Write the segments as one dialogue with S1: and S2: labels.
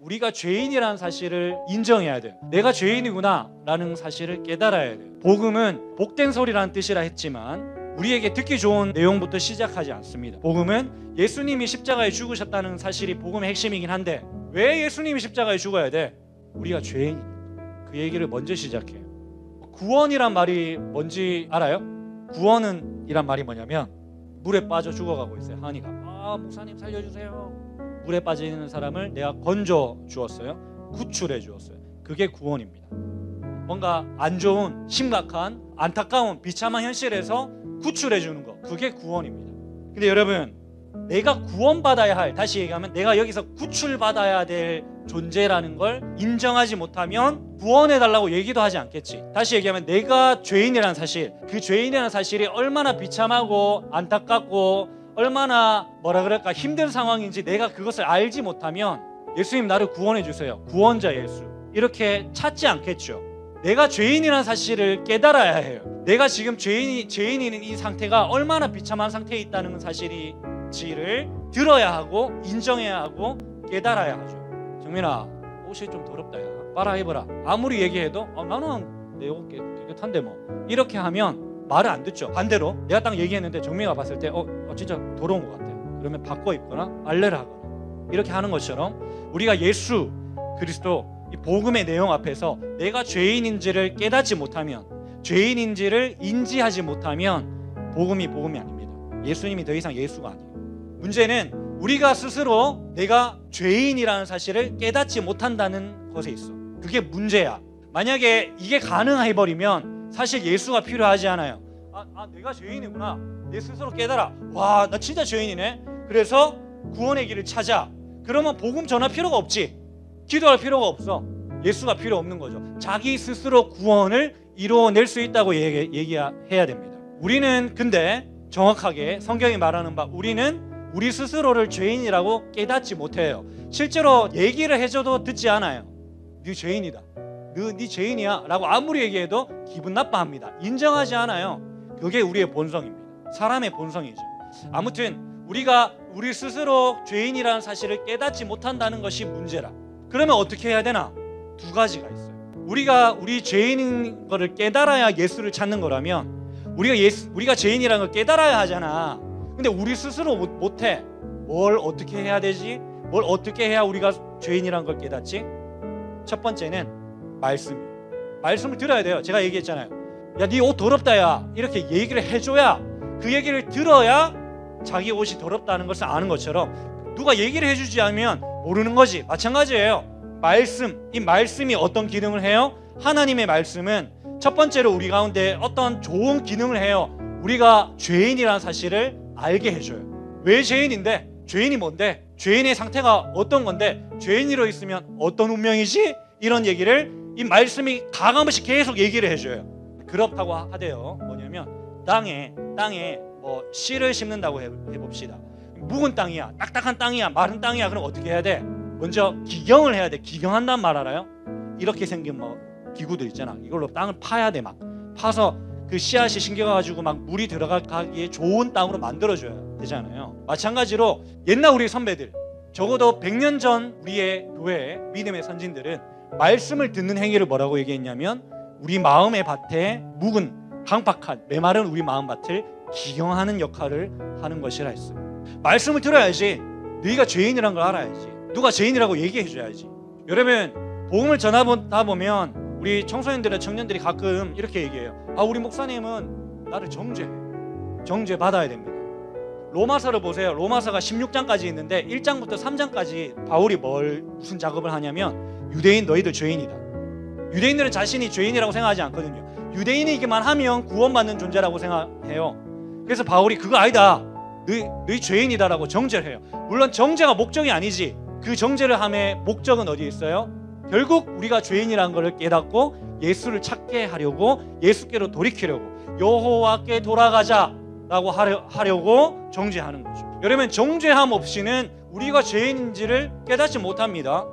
S1: 우리가 죄인이라는 사실을 인정해야 돼요. 내가 죄인이구나 라는 사실을 깨달아야 돼요. 복음은 복된 소리라는 뜻이라 했지만 우리에게 듣기 좋은 내용부터 시작하지 않습니다. 복음은 예수님이 십자가에 죽으셨다는 사실이 복음의 핵심이긴 한데 왜 예수님이 십자가에 죽어야 돼? 우리가 죄인이니까. 그 얘기를 먼저 시작해요. 구원이란 말이 뭔지 알아요? 구원은 이란 말이 뭐냐면 물에 빠져 죽어가고 있어요. 하은이가 목사님 살려주세요. 물에 빠지는 사람을 내가 건져 주었어요. 구출해 주었어요. 그게 구원입니다. 뭔가 안 좋은 심각한 안타까운 비참한 현실에서 구출해 주는 거, 그게 구원입니다. 근데 여러분, 내가 구원받아야 할, 다시 얘기하면 내가 여기서 구출받아야 될 존재라는 걸 인정하지 못하면 구원해달라고 얘기도 하지 않겠지. 다시 얘기하면 내가 죄인이라는 사실, 그 죄인이라는 사실이 얼마나 비참하고 안타깝고 얼마나 힘든 상황인지 내가 그것을 알지 못하면 예수님 나를 구원해 주세요, 구원자 예수, 이렇게 찾지 않겠죠. 내가 죄인이라는 사실을 깨달아야 해요. 내가 지금 죄인인 이 상태가 얼마나 비참한 상태에 있다는 사실이지를 들어야 하고 인정해야 하고 깨달아야 하죠. 정민아, 옷이 좀 더럽다, 야 빨아 입어라. 아무리 얘기해도 나는 내 옷 깨끗한데 뭐, 이렇게 하면 말을 안 듣죠. 반대로 내가 딱 얘기했는데 정민이가 봤을 때 진짜 더러운 것 같아. 그러면 바꿔 입거나 알레를 하거나 이렇게 하는 것처럼 우리가 예수 그리스도 이 복음의 내용 앞에서 내가 죄인인지를 깨닫지 못하면, 죄인인지를 인지하지 못하면 복음이 아닙니다. 예수님이 더 이상 예수가 아니에요. 문제는 우리가 스스로 내가 죄인이라는 사실을 깨닫지 못한다는 것에 있어. 그게 문제야. 만약에 이게 가능해버리면 사실 예수가 필요하지 않아요. 내가 죄인이구나, 내 스스로 깨달아. 와, 나 진짜 죄인이네. 그래서 구원의 길을 찾아. 그러면 복음 전할 필요가 없지. 기도할 필요가 없어. 예수가 필요 없는 거죠. 자기 스스로 구원을 이루어낼 수 있다고 얘기해야 됩니다. 우리는 근데 정확하게 성경이 말하는 바, 우리는 우리 스스로를 죄인이라고 깨닫지 못해요. 실제로 얘기를 해줘도 듣지 않아요. 네 죄인이다, 네 죄인이야 라고 아무리 얘기해도 기분 나빠합니다. 인정하지 않아요. 그게 우리의 본성입니다. 사람의 본성이죠. 아무튼 우리가 우리 스스로 죄인이라는 사실을 깨닫지 못한다는 것이 문제라. 그러면 어떻게 해야 되나? 두 가지가 있어요. 우리 죄인인 것을 깨달아야 예수를 찾는 거라면, 우리가 죄인이라는 걸 깨달아야 하잖아. 근데 우리 스스로 못해. 뭘 어떻게 해야 되지? 뭘 어떻게 해야 우리가 죄인이라는 걸 깨닫지? 첫 번째는 말씀을 들어야 돼요. 제가 얘기했잖아요. 야, 네 옷 더럽다, 야, 이렇게 얘기를 해줘야, 그 얘기를 들어야 자기 옷이 더럽다는 것을 아는 것처럼, 누가 얘기를 해주지 않으면 모르는 거지. 마찬가지예요. 이 말씀이 어떤 기능을 해요? 하나님의 말씀은 첫 번째로 우리 가운데 어떤 좋은 기능을 해요. 우리가 죄인이라는 사실을 알게 해줘요. 왜 죄인인데? 죄인이 뭔데? 죄인의 상태가 어떤 건데? 죄인으로 있으면 어떤 운명이지? 이런 얘기를 이 말씀이 가감없이 계속 얘기를 해줘요. 그렇다고 하대요. 뭐냐면 땅에 뭐 씨를 심는다고 해봅시다. 묵은 땅이야, 딱딱한 땅이야, 마른 땅이야. 그럼 어떻게 해야 돼? 먼저 기경을 해야 돼. 기경한다는 말 알아요? 이렇게 생긴 뭐 기구들 있잖아. 이걸로 땅을 파야 돼. 막 파서 그 씨앗이 심겨가지고 막 물이 들어가기에 좋은 땅으로 만들어줘야 되잖아요. 마찬가지로 옛날 우리 선배들, 적어도 100년 전 우리의 교회 믿음의 선진들은 말씀을 듣는 행위를 뭐라고 얘기했냐면, 우리 마음의 밭에 묵은 강팍한 메마른 우리 마음밭을 기경하는 역할을 하는 것이라 했어요. 말씀을 들어야지. 너희가 죄인이란 걸 알아야지. 누가 죄인이라고 얘기해줘야지. 여러분, 복음을 전하다 보면 우리 청소년들이나 청년들이 가끔 이렇게 얘기해요. 우리 목사님은 나를 정죄 받아야 됩니다. 로마서를 보세요. 로마서가 16장까지 있는데 1장부터 3장까지 바울이 무슨 작업을 하냐면, 유대인 너희들 죄인이다. 유대인들은 자신이 죄인이라고 생각하지 않거든요. 유대인이기만 하면 구원받는 존재라고 생각해요. 그래서 바울이 그거 아니다, 너희 죄인이다라고 정죄를 해요. 물론 정죄가 목적이 아니지. 그 정죄를 함의 목적은 어디에 있어요? 결국 우리가 죄인이라는 것을 깨닫고 예수를 찾게 하려고, 예수께로 돌이키려고, 여호와께 돌아가자라고 하려고 정죄하는 거죠. 여러분, 정죄함 없이는 우리가 죄인인지를 깨닫지 못합니다.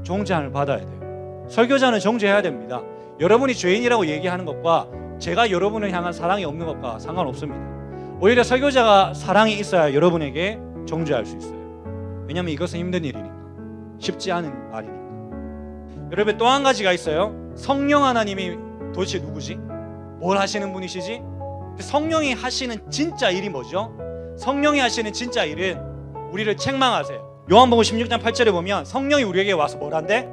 S1: 정죄함을 받아야 돼요. 설교자는 정죄해야 됩니다. 여러분이 죄인이라고 얘기하는 것과 제가 여러분을 향한 사랑이 없는 것과 상관없습니다. 오히려 설교자가 사랑이 있어야 여러분에게 정죄할 수 있어요. 왜냐하면 이것은 힘든 일이니까, 쉽지 않은 말이니까. 여러분 또 한 가지가 있어요. 성령 하나님이 도대체 누구지? 뭘 하시는 분이시지? 성령이 하시는 진짜 일이 뭐죠? 성령이 하시는 진짜 일은 우리를 책망하세요. 요한복음 16장 8절에 보면 성령이 우리에게 와서 뭘 한대?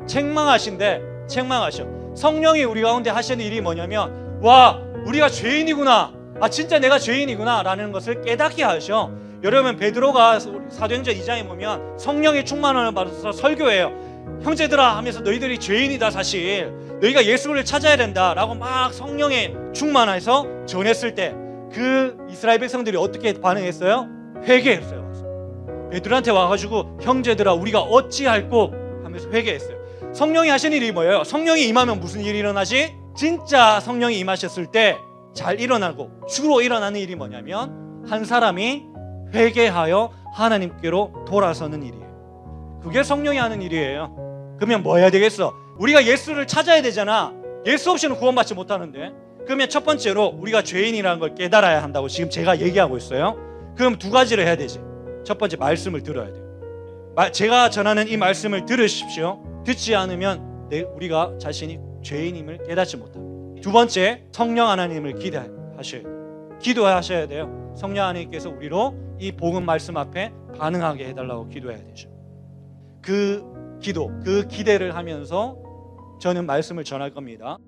S1: 책망하신대. 책망하셔. 성령이 우리 가운데 하시는 일이 뭐냐면, 와, 우리가 죄인이구나, 아 진짜 내가 죄인이구나 라는 것을 깨닫게 하셔. 여러분 베드로가 사도행전 2장에 보면 성령의 충만함을 받아서 설교해요. 형제들아 하면서 너희들이 죄인이다, 사실 너희가 예수를 찾아야 된다 라고 막 성령의 충만해서 전했을 때 그 이스라엘 백성들이 어떻게 반응했어요? 회개했어요. 베드로한테 와가지고 형제들아 우리가 어찌할꼬 하면서 회개했어요. 성령이 하시는 일이 뭐예요? 성령이 임하면 무슨 일이 일어나지? 진짜 성령이 임하셨을 때 잘 일어나고 주로 일어나는 일이 뭐냐면 한 사람이 회개하여 하나님께로 돌아서는 일이에요. 그게 성령이 하는 일이에요. 그러면 뭐 해야 되겠어? 우리가 예수를 찾아야 되잖아. 예수 없이는 구원받지 못하는데. 그러면 첫 번째로 우리가 죄인이라는 걸 깨달아야 한다고 지금 제가 얘기하고 있어요. 그럼 두 가지를 해야 되지. 첫 번째, 말씀을 들어야 돼요. 제가 전하는 이 말씀을 들으십시오. 듣지 않으면 우리가 자신이 죄인임을 깨닫지 못합니다. 두 번째, 성령 하나님을 기도하셔야 돼요. 기도하셔야 돼요. 성령 하나님께서 우리로 이 복음 말씀 앞에 반응하게 해달라고 기도해야 되죠. 그 기도, 그 기대를 하면서 저는 말씀을 전할 겁니다.